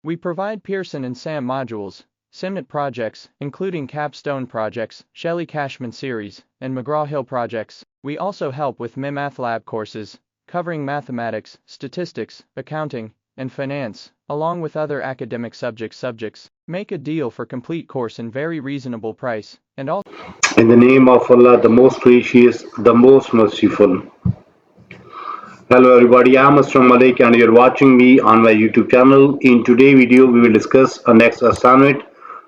We provide Pearson and SAM modules, SIMNet projects, including capstone projects, Shelley Cashman series, and McGraw-Hill projects. We also help with MAThlab courses, covering mathematics, statistics, accounting, and finance, along with other academic subjects. Make a deal for complete course in very reasonable price, and also In the name of Allah, the most gracious, the most merciful. Hello everybody, I'm Mr. Malik and you're watching me on my YouTube channel. In today's video, we will discuss a next assignment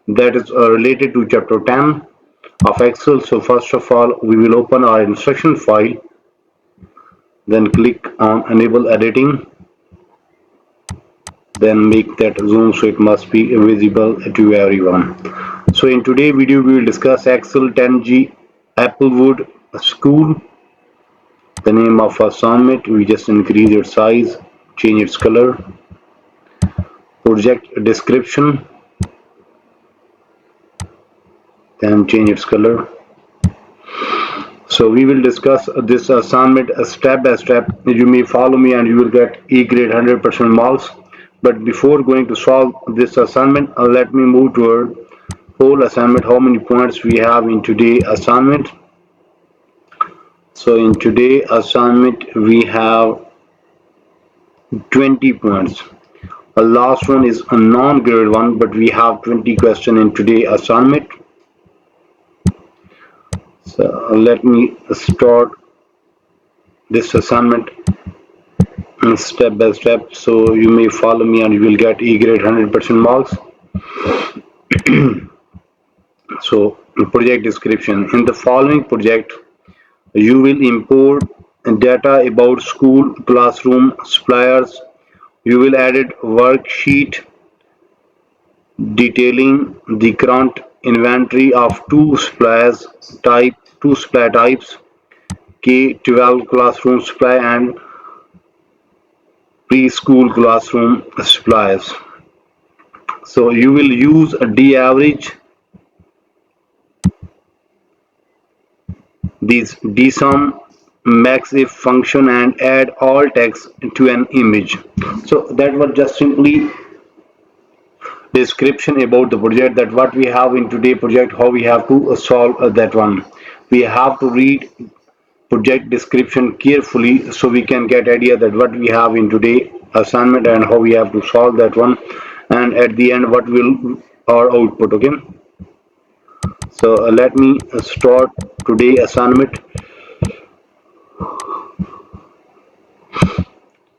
that is related to chapter 10 of Excel. So first of all, we will open our instruction file, then click on enable editing, then make that zoom so it must be visible to everyone. So in today's video, we will discuss Excel 10G Applewood School. The name of assignment, we just increase its size, change its color. Project description, then change its color. So we will discuss this assignment step by step. You may follow me and you will get E grade 100% marks. But before going to solve this assignment, let me move toward whole assignment, how many points we have in today's assignment. So in today's assignment we have 20 points. The last one is a non-grade one, but we have 20 questions in today's assignment. So let me start this assignment step by step, so you may follow me and you will get E grade 100% marks. So project description. In the following project, you will import data about school, classroom, suppliers. You will edit worksheet detailing the current inventory of two supplier types, K-12 classroom supply and preschool classroom supplies. So you will use a d-average, this dsum max if function, and add all text to an image. So that was just simply description about the project, that what we have in today's project, how we have to solve that one. We have to read project description carefully so we can get idea that what we have in today's assignment and how we have to solve that one, and at the end what will our output. Okay, so let me start today's assignment.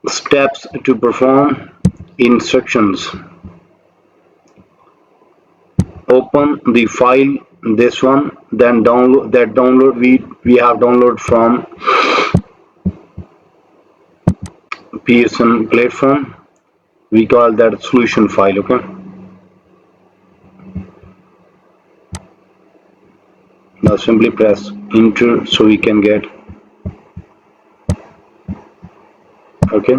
Steps to perform instructions. Open the file, this one, then download we have download from Pearson platform. We call that solution file. Okay, now simply press enter so we can get. Okay,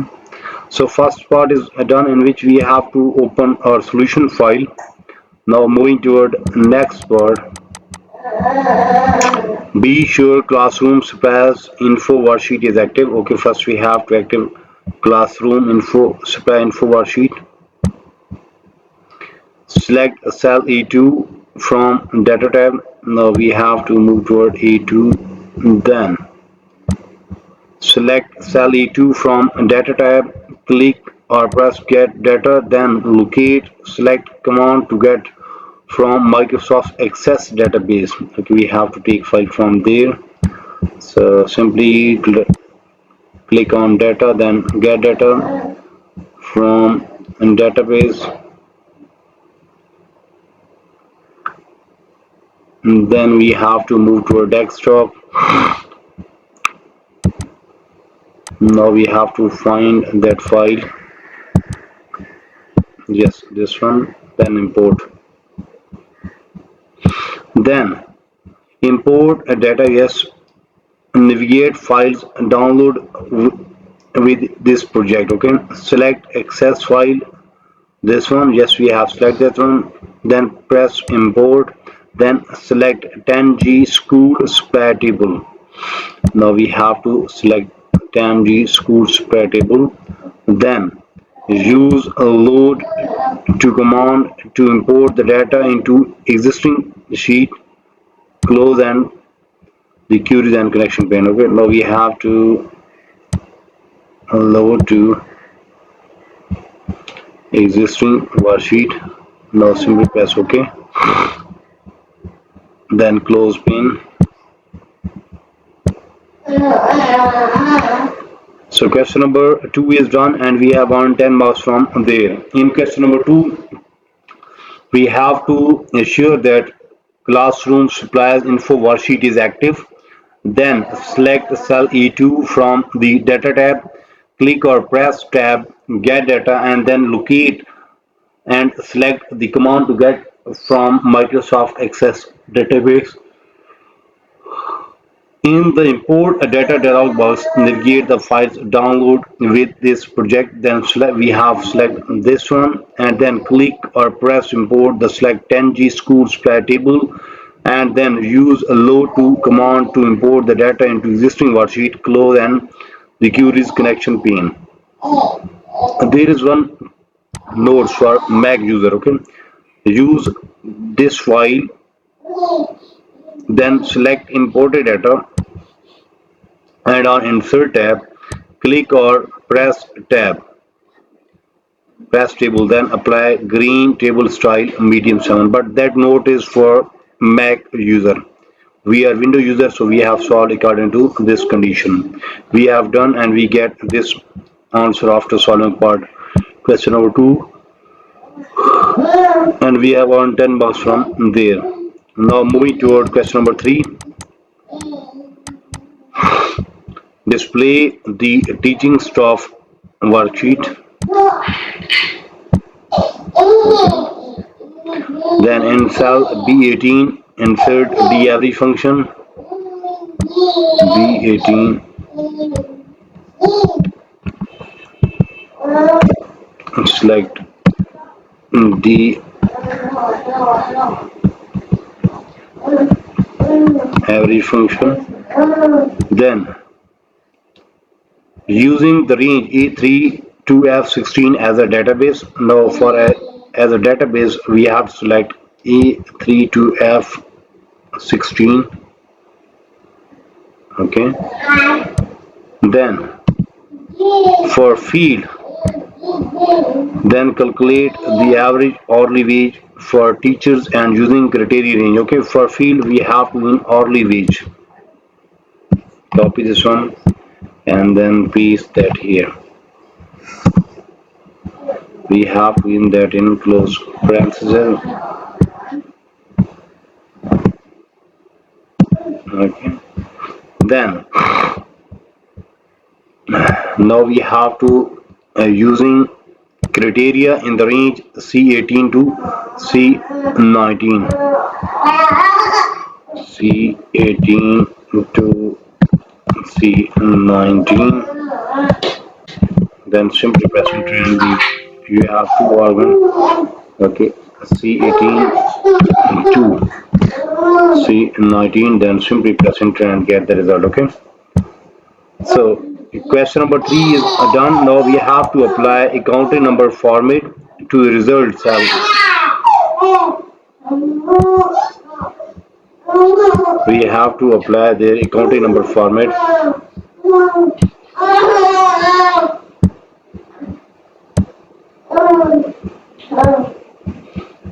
so first part is done, in which we have to open our solution file. Now moving toward next part. Be sure classroom supplies info worksheet is active. Okay, first we have to active classroom info supply info worksheet. Select cell E2 from data tab. Now we have to move toward E2. Then select cell E2 from data tab. Click or press get data. Then locate. Select command to get from Microsoft Access database. Okay, we have to take file from there. So simply click on data, then get data from database. And then we have to move to our desktop. Now we have to find that file. Yes, this one. Then import. Then import a data. Yes, navigate files and download with this project. Okay, select access file, this one. Yes, we have selected that one. Then press import, then select 10G school supply table. Now we have to select 10G school supply table, then use a load to command to import the data into existing sheet, close and the queries and connection pane. Okay, now we have to load to existing worksheet. Now simply press OK, then close pane. So question number 2 is done and we have earned 10 marks from there. In question number 2, we have to ensure that classroom supplies info worksheet is active. Then select cell E2 from the data tab, click or press tab get data and then locate and select the command to get from Microsoft Access database. In the import a data dialog box, navigate the files download with this project, then select this one and then click or press import the select 10G school supply table and then use a load to command to import the data into existing worksheet, close and the queries connection pane. There is one notes for Mac user, okay? Use this file, then select imported data and on insert tab click or press table then apply green table style medium 7, but that note is for Mac user. We are Windows user, so we have solved according to this condition. We have done and we get this answer after solving part question number 2 and we have earned 10 marks from there. Now moving toward question number 3. Display the teaching staff worksheet. Then in cell B18, insert the function. B18, select the average function. Then using the range A3 to F16 as a database. Now as a database we have to select A3 to F16. Okay. Then for field, then calculate the average hourly wage for teachers and using criteria range. Okay, for field we have to in hourly wage. Copy this one and then paste that here. We have to in that in close parentheses. Okay. Then now we have to using criteria in the range C18 to C19. C18 to C19. Then simply press enter and you have two organ. Okay, C18 to C19. Then simply press enter and get the result. Okay. So question number 3 is done. Now we have to apply a counting number format to the result cell. We have to apply the counting number format.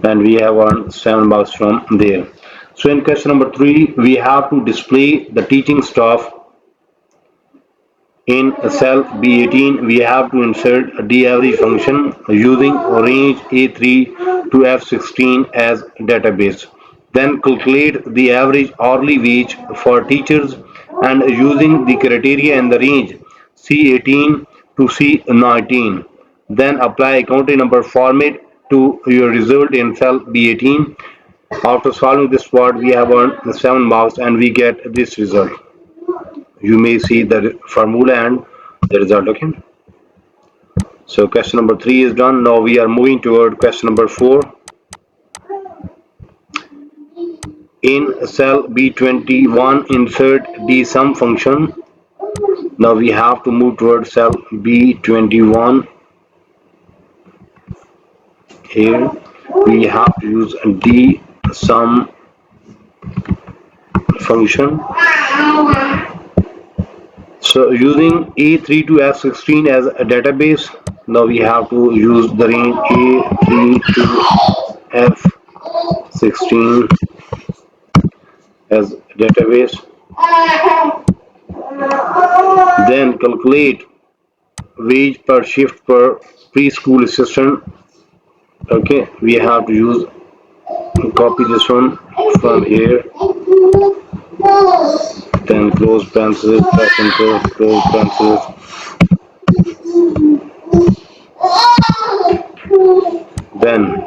And we have earned 7 marks from there. So in question number 3, we have to display the teaching staff. In cell B18, we have to insert a daverage function using range A3 to F16 as database. Then calculate the average hourly wage for teachers and using the criteria in the range C18 to C19. Then apply accounting number format to your result in cell B18. After solving this part, we have earned 7 marks and we get this result. You may see the formula and the result. Okay, so question number 3 is done. Now we are moving toward question number 4. In cell B21 insert the sum function. Now we have to move toward cell B21 here we have to use the sum function. So using A3 to F16 as a database, now we have to use the range A3 to F16 as database. Then calculate wage per shift per preschool assistant. Okay, we have to use copy this one from here, then close parenthesis, press enter, close parenthesis. Then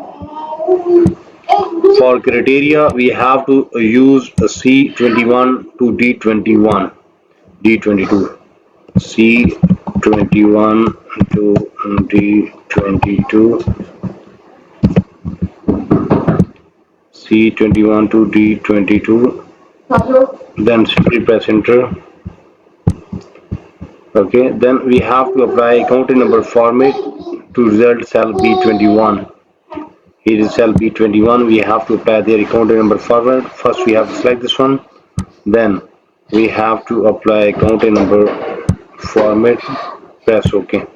for criteria we have to use C21 to D21, D22, C21 to D22, C21 to D22. Then simply press enter. Okay, then we have to apply counting number format to result cell B21. Here is cell B21. We have to apply their counting number format. First we have to select this one. Then we have to apply counting number format. Press OK.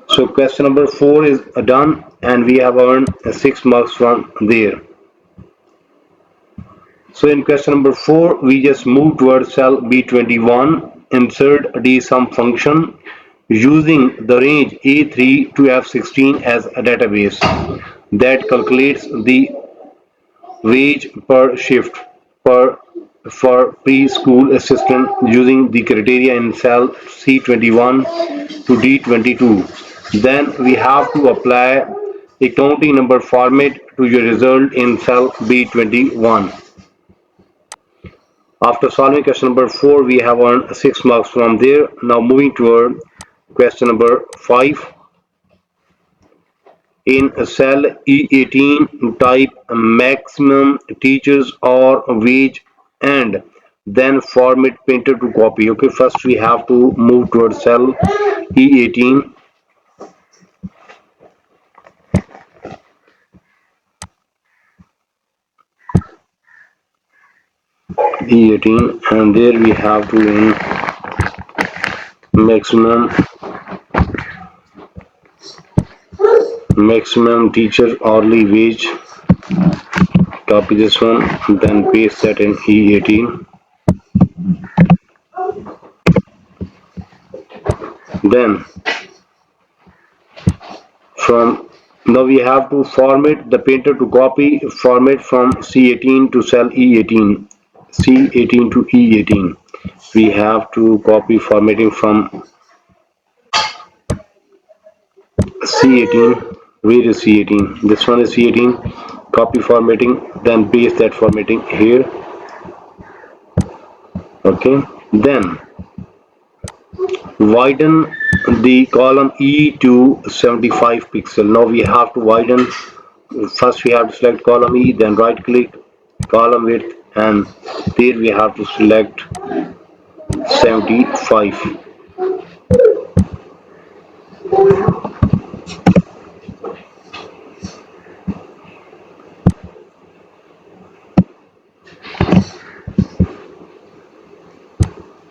So question number 4 is done, and we have earned 6 marks from there. So in question number 4, we just move towards cell B21, insert dsum function using the range A3 to F16 as a database that calculates the wage per shift per for preschool assistant using the criteria in cell C21 to D22. Then we have to apply a counting number format to your result in cell B21. After solving question number 4, we have earned 6 marks from there. Now moving toward question number 5. In cell E18, type maximum teachers or wage and then format printer to copy. Okay, first we have to move towards cell E18. E18, and there we have to in maximum teacher hourly wage. Copy this one, then paste that in E18. Then from now we have to format the printer to copy format from C18 to cell E18, C18 to E18. We have to copy formatting from C18. Where is C18? This one is C18. Copy formatting, then paste that formatting here. Okay, then widen the column E to 75 pixel. Now we have to widen. First we have to select column E, then right click column width, and there we have to select 75.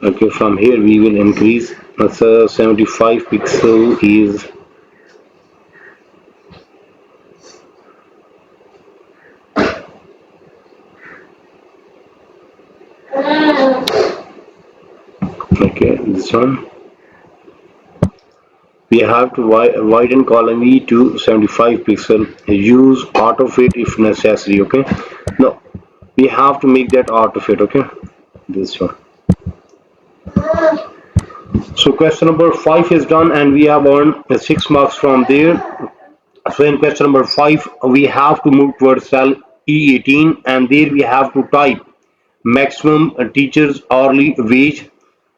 Okay, from here we will increase. So 75 pixel is okay, this one. We have to widen column E to 75 pixel. Use autofit if necessary. Okay, no, we have to make that autofit. Okay, this one. So question number 5 is done, and we have earned 6 marks from there. So in question number 5, we have to move towards cell E18, and there we have to type maximum teachers hourly wage,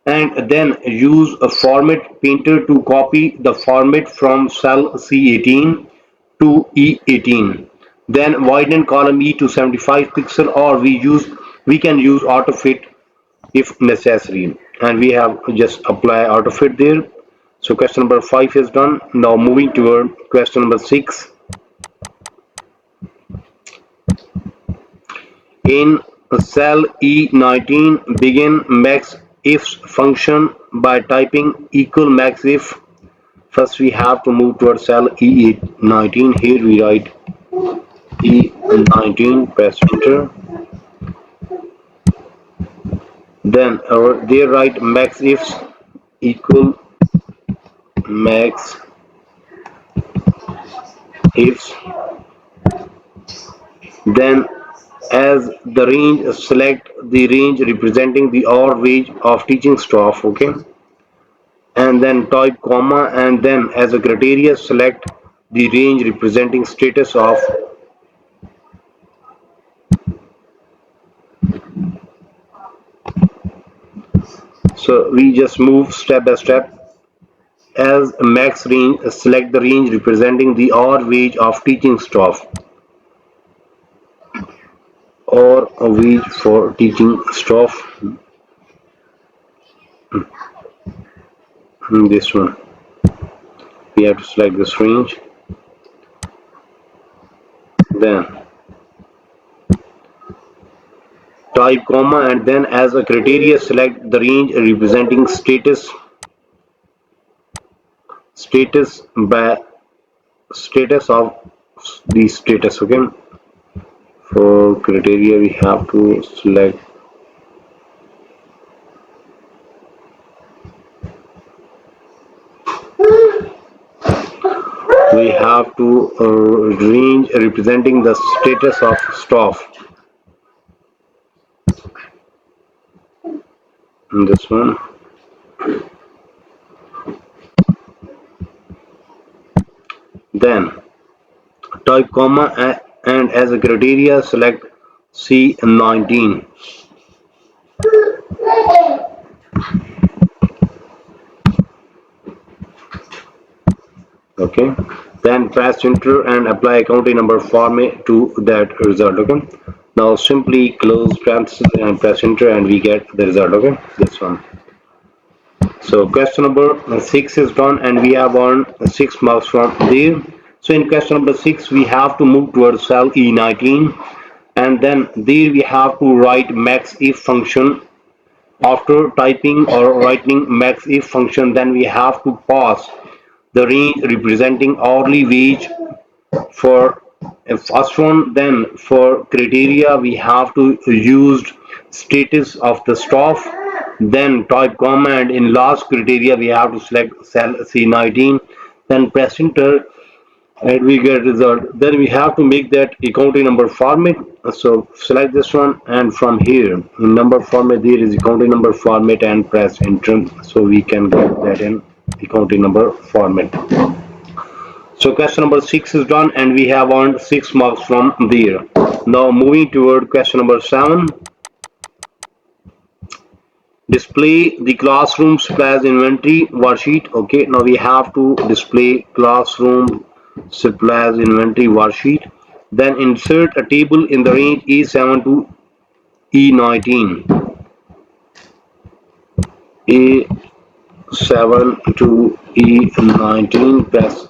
and then use a format painter to copy the format from cell C18 to E18. Then widen column E to 75 pixel, or we can use autofit if necessary, and we have just apply autofit there. So question number 5 is done. Now moving toward question number 6. In cell E19, begin max ifs function by typing equal max if. First we have to move towards cell E19. Here we write E19, press enter. Then there write max ifs equal max ifs. Then as the range, select the range representing the hour wage of teaching staff. Okay, and then type comma, and then as a criteria select the range representing status of. So we just move step by step. As a max range, select the range representing the hour wage of teaching staff, or a wage for teaching staff. This one we have to select this range. Then type comma, and then as a criteria select the range representing by status of the status. Okay, for criteria we have to select range representing the status of staff. And this one. Then type comma, and as a criteria select C19. Okay, then press enter and apply accounting number format to that result. Okay, now simply close parentheses and press enter and we get the result. Okay, this one. So question number 6 is done and we have earned 6 marks from there. So in question number 6 we have to move towards cell E19, and then there we have to write max if function. After typing or writing max if function, then we have to pass the range representing hourly wage for first one. Then for criteria we have to use status of the staff, then type comma, and in last criteria we have to select cell C19, then press enter and we get result. Then we have to make that accounting number format. So select this one, and from here in number format there is accounting number format and press enter, so we can get that in accounting number format. So question number 6 is done and we have earned 6 marks from there. Now moving toward question number 7. Display the classroom supplies inventory worksheet. Okay, now we have to display classroom supplies inventory worksheet. Then insert a table in the range E7 to E19. A7 to E19, press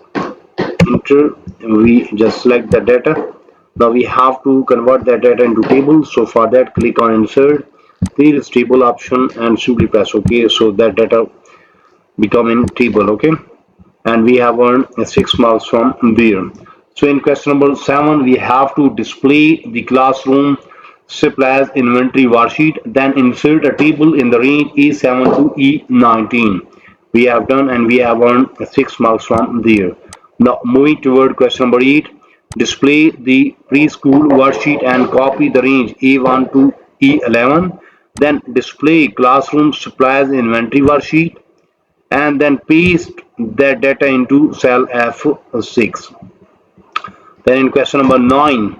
enter. We just select the data. Now we have to convert that data into table. So for that click on insert, there is table option and simply press OK. So that data become in table. Okay, and we have earned 6 marks from there. So in question number 7 we have to display the classroom supplies inventory worksheet, then insert a table in the range E7 to E19. We have done and we have earned 6 marks from there. Now moving toward question number 8. Display the preschool worksheet and copy the range E1 to E11. Then display classroom supplies inventory worksheet and then paste that data into cell F6. Then in question number 9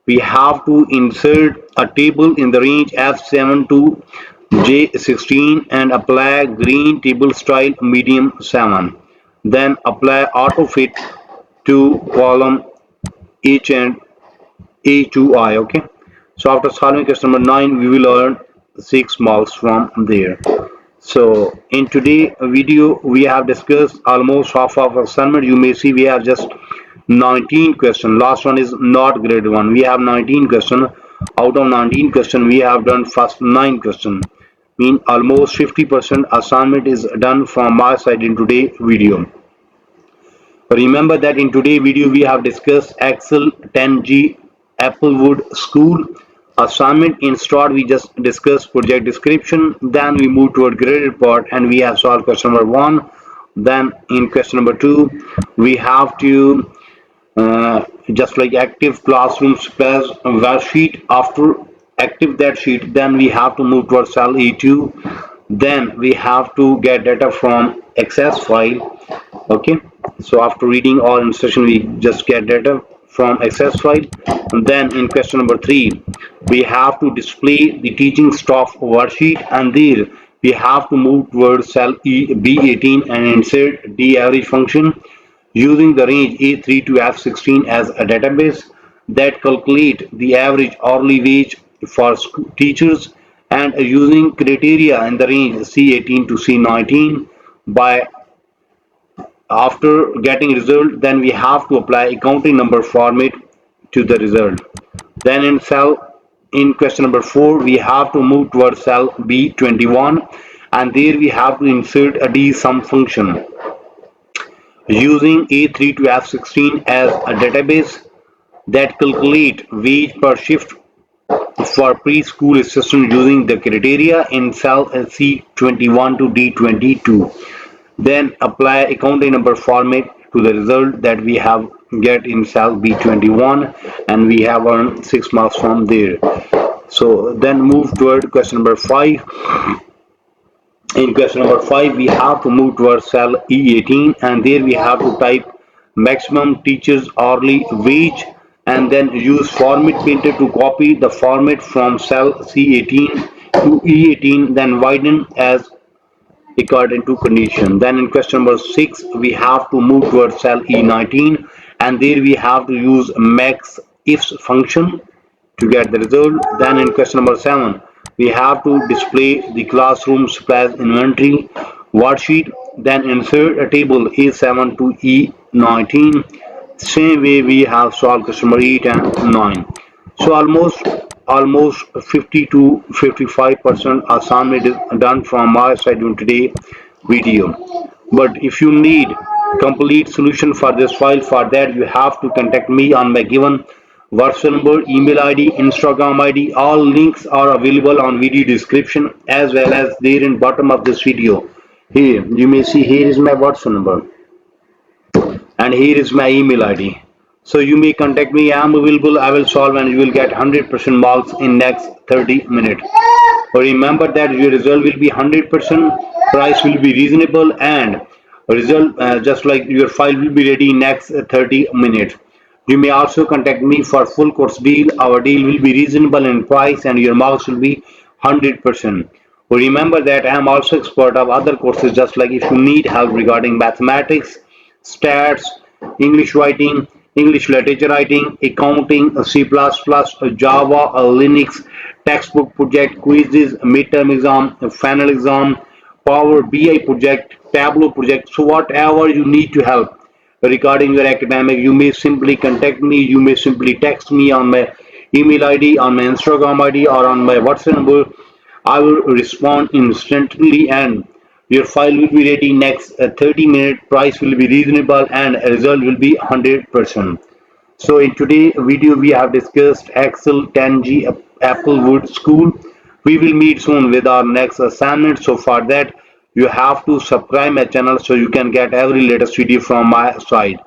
we have to insert a table in the range F7 to J16 and apply green table style medium 7. Then apply auto fit to column H and A to I. Okay, so after solving question number 9 we will earn 6 marks from there. So in today video we have discussed almost half of assignment. You may see we have just 19 question. Last one is not grade 1. We have 19 question. Out of 19 question we have done first 9 question. Mean almost 50% assignment is done from my side in today video. Remember that in today's video we have discussed Excel 10G Applewood School assignment. In start we just discussed project description, then we move toward graded part and we have solved question number 1. Then in question number 2 we have to just like active classroom space worksheet. After active that sheet, then we have to move towards cell E2. Then we have to get data from access file. Okay, so after reading all instruction we just get data from access file. And then in question number 3 we have to display the teaching staff worksheet, and there we have to move towards cell B18 and insert d average function using the range A3 to F16 as a database that calculate the average hourly wage for teachers, and using criteria in the range C18 to C19. By after getting result, then we have to apply accounting number format to the result. Then in question number 4 we have to move towards cell B21, and there we have to insert a d sum function using A3 to F16 as a database that calculate wage per shift for preschool assistant using the criteria in cell C21 to D22. Then apply accounting number format to the result that we have get in cell B21, and we have earned 6 marks from there. So then move toward question number 5. In question number 5 we have to move towards cell E18, and there we have to type maximum teachers hourly wage, and then use format painter to copy the format from cell C18 to E18, then widen as according to condition. Then in question number 6 we have to move towards cell E19, and there we have to use max ifs function to get the result. Then in question number 7 we have to display the classroom supplies inventory worksheet, then insert a table A7 to E19. Same way we have solved question number 8 and 9. So almost 50 to 55% assignment is done from my side in today video. But if you need complete solution for this file, for that you have to contact me on my given WhatsApp number, email ID, Instagram ID. All links are available on video description as well as there in bottom of this video. Here you may see here is my WhatsApp number and here is my email ID. So you may contact me. I am available. I will solve and you will get 100% marks in next 30 minutes. But remember that your result will be 100%, price will be reasonable, and result just like your file will be ready in next 30 minutes. You may also contact me for full course deal. Our deal will be reasonable in price and your marks will be 100%. Remember that I am also expert of other courses, just like if you need help regarding mathematics, stats, English writing, English literature writing, accounting, C++, Java, Linux, textbook project, quizzes, midterm exam, final exam, Power BI project, Tableau project. So whatever you need to help regarding your academic, you may simply contact me. You may simply text me on my email ID, on my Instagram ID, or on my WhatsApp number. I will respond instantly, and your file will be ready next 30 minutes. Price will be reasonable and result will be 100%. So in today's video we have discussed Excel 10G Applewood School. We will meet soon with our next assignment. So for that you have to subscribe my channel so you can get every latest video from my side.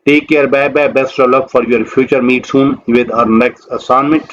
Take care. Bye bye. Best of luck for your future. Meet soon with our next assignment.